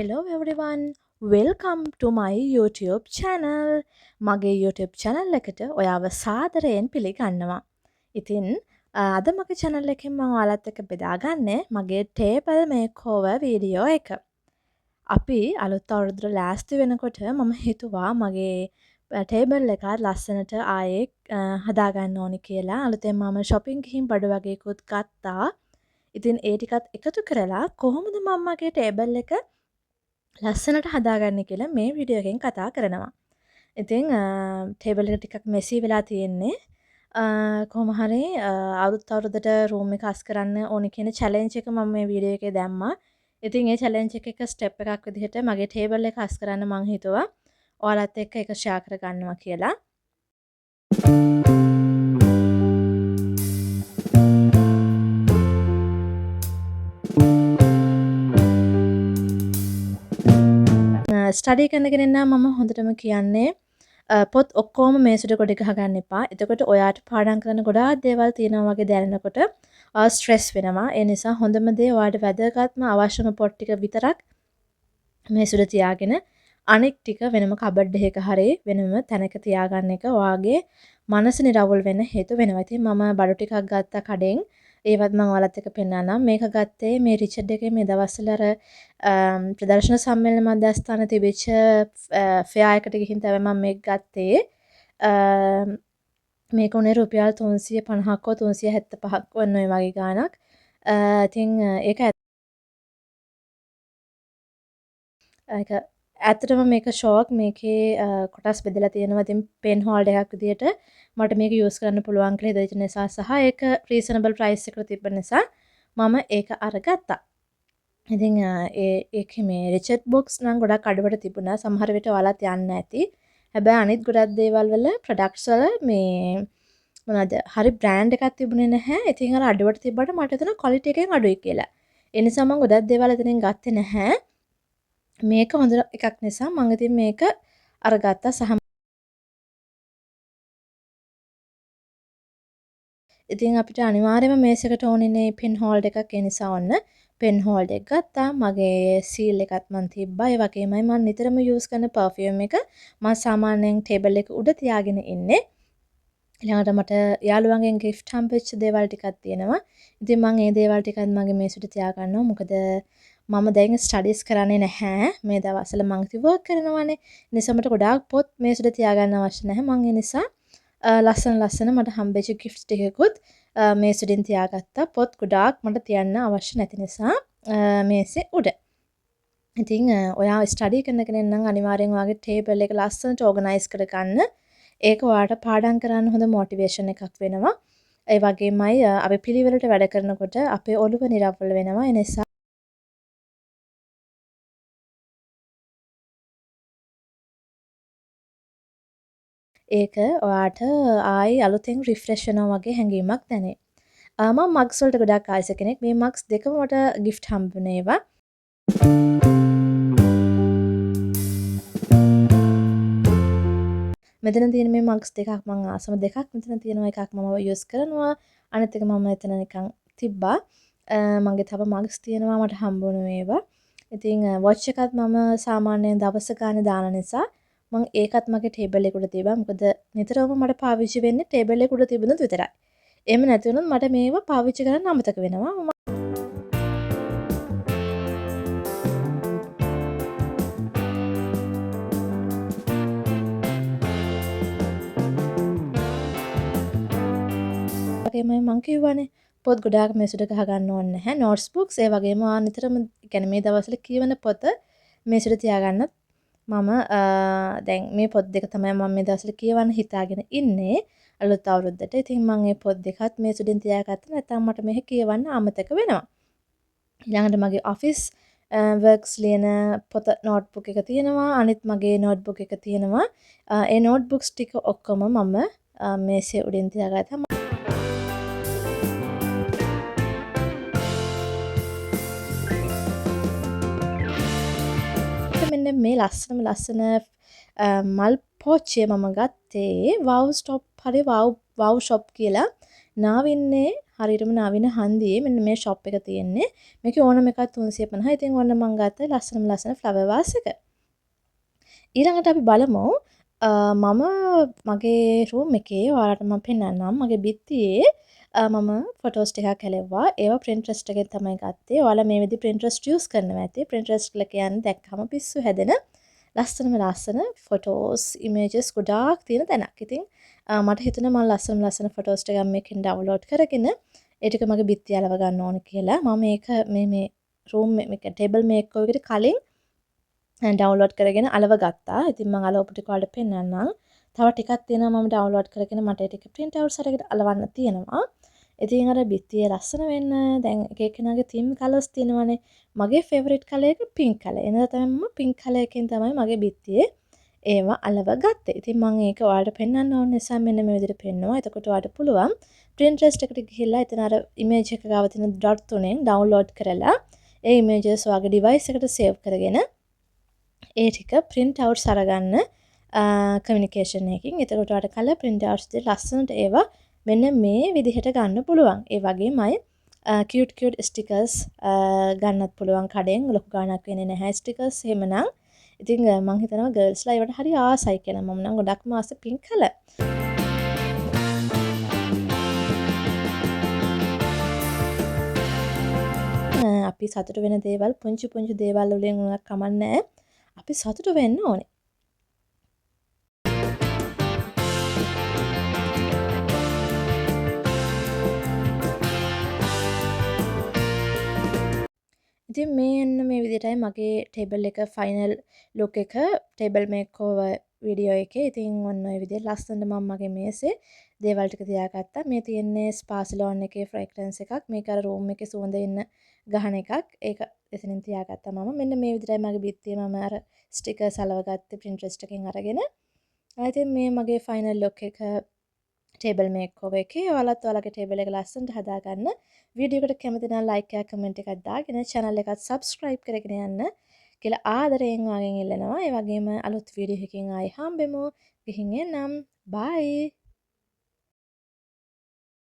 Hello everyone, welcome to my YouTube channel. මගේ YouTube channel එකට ඔයාව සාදරයෙන් පිළිගන්නවා. ඉතින් අද මගේ channel එකෙන් මම ඔයාලත් එක්ක බෙදාගන්නේ මගේ table makeover වීඩියෝ එක. අපි අලුත් අවුරුද්දට ලෑස්ති වෙනකොට මම හිතුවා මගේ table එක ලස්සනට ආයේ හදාගන්න ඕනි කියලා. අලුතෙන් මම shopping ගිහින් බඩු වගේකුත් ගත්තා. ඉතින් ඒ ටිකත් එකතු කරලා කොහොමද මම මගේ table එක ලස්සනට හදාගන්නේ කියලා මේ වීඩියෝ එකෙන් කතා කරනවා. ඉතින් ටේබල් එක ටිකක් මෙසි වෙලා තියෙන්නේ. කොහොම හරි අවුරුද්දට රූම් එක අස් කරන්න ඕනි කියන චැලෙන්ජ් එක මම මේ වීඩියෝ එකේ දැම්මා. ඉතින් ඒ චැලෙන්ජ් එක ස්ටෙප් එකක් විදිහට මගේ ටේබල් එක අස් කරන්න මං හිතුවා ඔයාලත් එක්ක ඒක ෂෙයා කරගන්නවා කියලා. ස්ටඩි කරනගෙන නම් මම හොඳටම කියන්නේ පොත් ඔක්කොම මේසෙට කොට ගහගන්න එපා. එතකොට ඔයාට පාඩම් කරන්න ගොඩාක් දේවල් තියෙනවා වගේ දැනෙනකොට ස්ට්‍රෙස් වෙනවා. ඒ නිසා හොඳම දේ ඔයාට වැදගත්ම අවශ්‍යම පොත් ටික විතරක් මේසෙට තියාගෙන අනෙක් ටික වෙනම කබඩ් එකක හරි වෙනම තැනක තියාගන්න එක ඔයාගේ මනස නිරවුල් වෙන්න හේතු වෙනවා. ඉතින් මම බඩු ටිකක් ගත්තා කඩෙන්. ඒවත් මම ඔයාලත් එක්ක පෙන්නන්නම්. මේක ගත්තේ මේ රිචඩ් එකේ මේ දවස්වල අර ප්‍රදර්ශන සම්මේලන මධ්‍යස්ථාන තිබිච්ච ෆෙයා එකට ගිහින් තමයි මම මේක ගත්තේ. මේක උනේ රුපියල් 350ක් හෝ 375ක් වන්න ඔය වගේ ගාණක්. ඉතින් ඒක ඇත්තටම මේක ෂෝක්. මේකේ කොටස් බෙදලා තියෙනවා. ඉතින් පෙන් හෝල්ඩර් එකක් විදියට මට මේක යූස් කරන්න පුළුවන් කියලා හිතෙච්ච නිසා සහ ඒක රීසනබල් ප්‍රයිස් එකට තිබ්බ නිසා මම ඒක අරගත්තා. ඉතින් ඒකේ මේ රිචඩ් බොක්ස් නම් ගොඩක් අඩුවට තිබුණා. සමහර විට ඔයාලත් යන්න ඇති. හැබැයි අනිත් ගොඩක් දේවල් වල ප්‍රොඩක්ට්ස් වල මේ මොනවද හරි බ්‍රෑන්ඩ් එකක් තිබුණේ නැහැ. ඉතින් අර අඩුවට තිබ්බට මට හිතුණා ක්වොලිටි එකෙන් අඩුයි කියලා. ඒ නිසා මම ගොඩක් දේවල් එතනින් ගත්තේ නැහැ. මේක හොඳ එකක් නිසා මම ඉතින් මේක අරගත්තා සහ ඉතින් අපිට අනිවාර්යයෙන්ම මේසෙකට ඕනේ පෙන් හෝල්ඩර් එකක්. ඒ නිසා ඔන්න පෙන් හෝල්ඩර් එක ගත්තා. මගේ සීල් එකත් මම තිබ්බා. ඒ වගේමයි මම නිතරම යූස් කරන පර්ෆියුම් එක මම සාමාන්‍යයෙන් ටේබල් එක උඩ තියාගෙන ඉන්නේ. ඊළඟට මට යාළුවන්ගෙන් gift හම්බෙච්ච දේවල් ටිකක් තියෙනවා. ඉතින් මම මේ දේවල් ටිකත් මගේ මේසෙට තියාගන්නවා. මොකද මම දැන් ස්ටඩිස් කරන්නේ නැහැ. මේ දවස්වල මම ඉතින් වර්ක් කරනවානේ. ඒ නිසා මට ගොඩාක් පොත් මේසෙට තියාගන්න අවශ්‍ය නැහැ. මම ඒ නිසා ලස්සන මට හම්බෙච්ච ගිෆ්ට්ස් ටිකකුත් මේසෙටින් තියාගත්තා. පොත් ගොඩාක් මට තියන්න අවශ්‍ය නැති නිසා මේසේ උඩ. ඉතින් ඔයා ස්ටඩි කරන කෙනෙක් නම් අනිවාර්යෙන් ඔයාගේ ටේබල් එක ලස්සනට ඕගනයිස් කරගන්න. ඒක ඔයාට පාඩම් කරන්න හොඳ මොටිවේෂන් එකක් වෙනවා. ඒ වගේමයි අපි පිළිවෙලට වැඩ කරනකොට අපේ ඔළුව නිරවුල් වෙනවා. ඒ නිසා ඒක ඔයාට ආයි අලුතෙන් රිෆ්‍රෙෂ් වෙනවා වගේ හැඟීමක් දැනේ. මම මග්ස් වලට ගොඩාක් ආස කෙනෙක්. මේ මග්ස් දෙකම මට gift හම්බුනේ ඒවා. මෙතන තියෙන මේ මග්ස් දෙකක් මම ආසම දෙකක් මෙතන තියෙනවා. එකක් මම යූස් කරනවා. අනිත් එක මම එතන නිකන් තිබ්බා. මගේ තව මග්ස් තියෙනවා මට හම්බුනේ ඒවා. ඉතින් වොච් එකත් මම සාමාන්‍යයෙන් දවස ගානේ දාන නිසා මම ඒකත් මගේ ටේබල් එක උඩ තියබා. මොකද නිතරම මට පාවිච්චි වෙන්නේ ටේබල් එක උඩ තිබුණොත් විතරයි. එහෙම නැති වුණොත් මට මේවා පාවිච්චි කරන්න අමතක වෙනවා. වගේමයි මං කිව්වනේ පොත් ගොඩාක් මේසෙට ගහගන්න ඕනේ නැහැ. නෝට්ස් බුක්ස් ඒ වගේම නිතරම කියන්නේ මේ දවස්වල කියවන පොත මේසෙට තියාගන්න මම දැන් මේ පොත් දෙක තමයි මම මේ දවස්වල කියවන්න හිතාගෙන ඉන්නේ අලුත් අවුරුද්දට. ඉතින් මම මේ පොත් දෙකත් මේසෙටින් තියාගත්තා නැත්නම් මට මේක කියවන්න අමතක වෙනවා. ඊළඟට මගේ ඔෆිස් වර්ක්ස් ලියන පොත නෝට්බුක් එක තියෙනවා. අනිත් මගේ නෝට්බුක් එක තියෙනවා. ඒ නෝට්බුක්ස් ටික ඔක්කොම මම මේසේ උඩින් තියාගත්තා. මෙන්න මේ ලස්සන මල් පෝච්චිය මම ගත්තේ වව් ස්ටොප් හරි වව් ෂොප් කියලා නාවින්නේ හරියටම නවීන හන්දියේ මෙන්න මේ ෂොප් එක තියෙන්නේ. මේකේ ඕනම එකක් 350. ඉතින් ඔන්න මම ගත්ත ලස්සන ෆ්ලවර් වාස් එක. ඊළඟට අපි බලමු මම මගේ රූම් එකේ ඔයාලට මම පෙන්නන්නම්. මගේ බිත්තියේ මම ෆොටෝස් ටිකක් හැලෙව්වා. ඒවා Pinterest එකෙන් තමයි ගත්තේ. ඔයාලා මේ විදිහ Pinterest යූස් කරනවා ඇති. Pinterest කියලා කියන්නේ දැක්කම පිස්සු හැදෙන ලස්සන ෆොටෝස්, ඉමේජස් ගොඩාක් තියෙන තැනක්. ඉතින් මට හිතුණා මම ලස්සන ෆොටෝස් ටිකක් මේකෙන් ඩවුන්ලෝඩ් කරගෙන ඒ ටික මගේ බිත්තිය අලව ගන්න ඕන කියලා. මම මේක මේ රූම් මේක ටේබල් මේක් එකකට කලින් ඩවුන්ලෝඩ් කරගෙන අලව ගත්තා. ඉතින් මම අලවපු ටික වලට පෙන්නන්නම්. තව ටිකක් තියෙනවා මම ඩවුන්ලෝඩ් කරගෙන මට ඒ ටික print outs අරගෙන අලවන්න තියෙනවා. ඉතින් අර බිත්තිය ලස්සන වෙන්න දැන් එක එකනාගේ theme colors තියෙනවානේ. මගේ favorite color එක pink color. එනද තමයි මම pink color එකෙන් තමයි මගේ බිත්තියේ ඒවා අලව ගත්තේ. ඉතින් මම ඒක ඔයාලට පෙන්වන්න ඕන නිසා මෙන්න මේ විදිහට පෙන්නවා. එතකොට ඔයාලට පුළුවන් Pinterest එකට ගිහිල්ලා එතන අර image එක ගාව තියෙන dot තුනෙන් download කරලා ඒ images ඔයාගේ device එකට save කරගෙන ඒ ටික print outs අරගන්න communication එකකින්. එතකොට ඔයාලට color print outs දෙක ලස්සනට ඒවා මෙන්න මේ විදිහට ගන්න පුළුවන්. ඒ වගේමයි cute stickers ගන්නත් පුළුවන් කඩෙන්. ලොකු ගාණක් වෙන්නේ නැහැ stickers එහෙමනම්. ඉතින් මම හිතනවා ගර්ල්ස්ලා ඒවට හරි ආසයි කියලා. මම නම් ගොඩක්ම ආස pink color. අපි සතුට වෙන දේවල් පුංචි දේවල් වලින් උනක් කමන්නේ. අපි සතුට වෙන්න ඕනේ. ඉතින් මේ විදිහටයි මගේ ටේබල් එක ෆයිනල් ලුක් එක ටේබල් මේකෝවර් වීඩියෝ එකේ. ඉතින් ඔන්න ඔය විදිහට ලස්සනට මම මගේ මේසේ දේවල් ටික තියාගත්තා. මේ තියෙන්නේ ස්පාසලෝන් එකේ ෆ්‍රැග්‍රන්ස් එකක්. මේක අර රූම් එකේ සුවඳ එන්න ගහන එකක්. ඒක එතනින් තියාගත්තා මම. මෙන්න මේ විදිහටයි මගේ බිත්තියේ මම අර ස්ටිකර්ස් අලවගත්තේ Pinterest එකෙන් අරගෙන. ඉතින් මේ මගේ ෆයිනල් ලුක් එක ටේබල් මේකෝවර් එකේ. ඔයාලත් ඔයාලගේ ටේබල් එක ලස්සනට හදාගන්න. වීඩියෝ එකට කැමති නම් ලයික් එකක් කමෙන්ට් එකක් දාගෙන channel එකත් subscribe කරගෙන යන්න කියලා ආදරයෙන් ඔයාගෙන් ඉල්ලනවා. ඒ වගේම අලුත් වීඩියෝ එකකින් ආයෙ හම්බෙමු. ගිහින් එන්නම්. bye